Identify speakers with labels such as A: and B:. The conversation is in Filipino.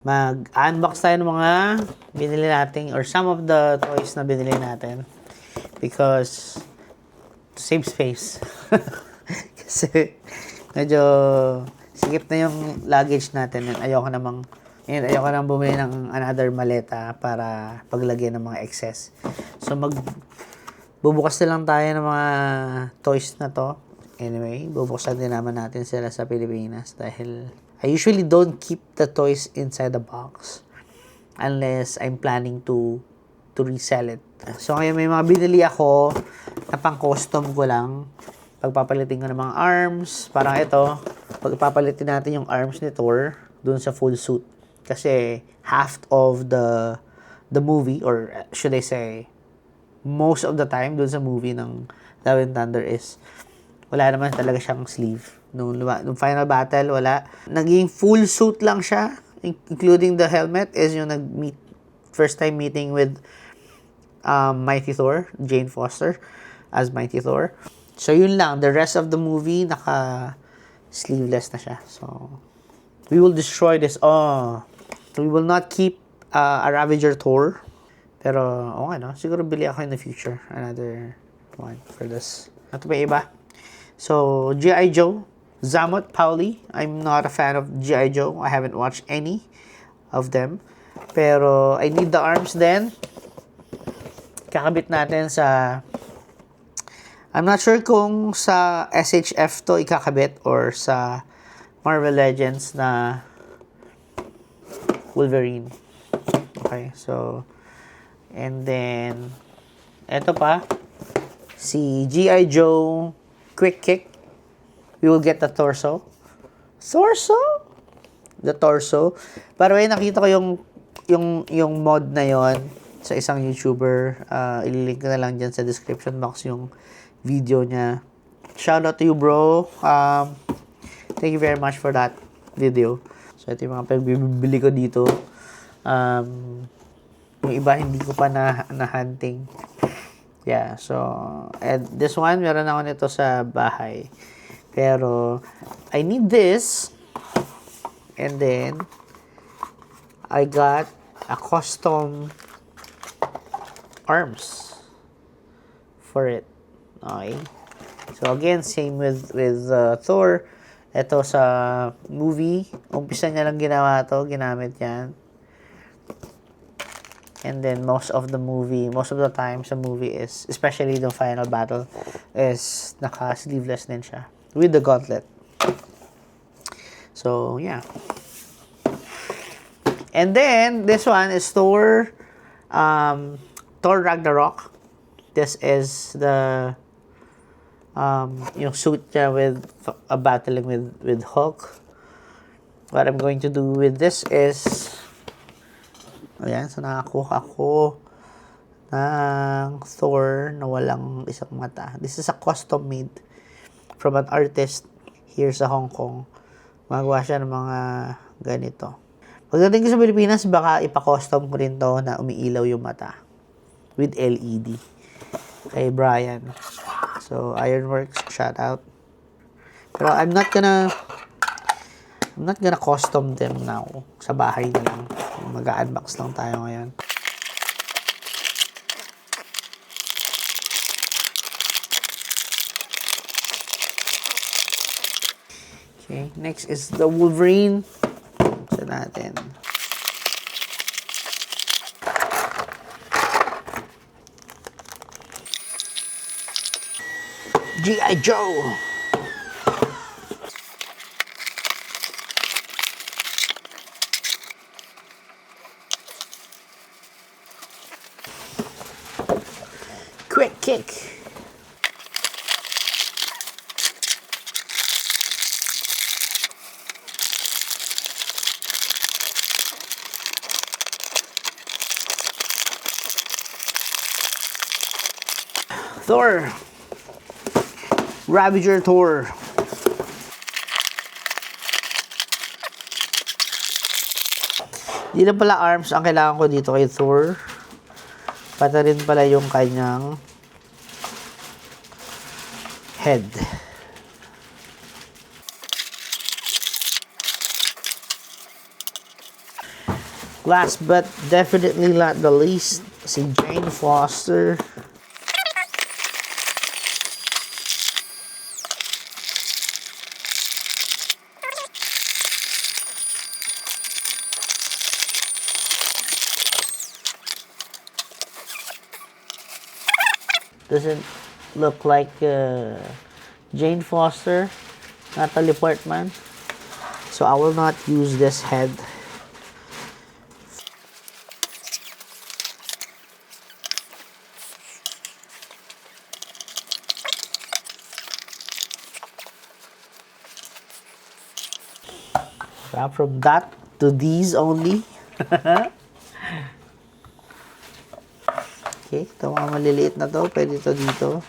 A: Mag-unbox tayo ng mga binili natin or some of the toys na binili natin because to save space. Kasi medyo sikip na yung luggage natin and ayoko nang bumili ng another maleta para paglagyan ng mga excess. So bubukas na lang tayo ng mga toys na to. Anyway, bubuksan din naman natin sila sa Pilipinas dahil I usually don't keep the toys inside the box unless I'm planning to resell it. So ngayon may mga binili ako na pang custom ko lang. Pagpapalitin ko ng mga arms, parang ito, pagpapalitin natin yung arms ni Thor dun sa full suit. Kasi half of the movie, or should I say, most of the time dun sa movie ng Love and Thunder is wala naman talaga siyang sleeve. Nung final battle, wala. Naging full suit lang siya, including the helmet, is yung first time meeting with Mighty Thor, Jane Foster, as Mighty Thor. So, yun lang. The rest of the movie, naka-sleeveless na siya. So, we will destroy this. We will not keep a Ravager Thor. Pero, okay no? Siguro bili ako in the future. Another one for this. Ito pa iba. So, G.I. Joe, Zamot Pauli. I'm not a fan of G.I. Joe. I haven't watched any of them. Pero, I need the arms then. Kakabit natin sa... I'm not sure kung sa SHF to ikakabit or sa Marvel Legends na Wolverine. Okay, so... And then... Eto pa. Si G.I. Joe Quick Kick. We will get the torso. The torso. By the way, nakita ko yung mod na yon sa isang YouTuber. Ililink ko na lang dyan sa description box yung video niya. Shout out to you, bro. Thank you very much for that video. So, ito yung mga pagbibili ko dito. Yung iba, hindi ko pa na-hunting. Yeah, so, and this one, meron ako nito sa bahay. Pero, I need this. And then, I got a custom arms for it. Okay. So, again, same with Thor. Ito sa movie. Umpisa niya lang ginawa to. Ginamit yan. And then, most of the time sa movie is, especially the final battle, is naka-sleeveless din siya. With the gauntlet. So, yeah. And then, this one is Thor Ragnarok. This is the yung suit niya with battling with Hulk. What I'm going to do with this is ayan, so nakakuha ako ng Thor na walang isang mata. This is a custom made from an artist here sa Hong Kong. Magawa siya ng mga ganito. Pagdating ko sa Pilipinas, baka ipa-custom ko rin to na umiilaw yung mata with LED kay Brian. So, Ironworks, shout out. Pero I'm not gonna custom them now. Sa bahay na lang. Mag-unbox lang tayo ngayon. Okay, next is the Wolverine. Ito natin. G.I. Joe. Quick Kick. Thor. Ravager Thor. Di lang pala arms ang kailangan ko dito kay Thor. Pati rin pala yung kanyang head. Last but definitely not the least, si Jane Foster. Doesn't look like Jane Foster, Natalie Portman. So I will not use this head. From that to these only. Okay, ito mga maliliit na to. Pwede to dito.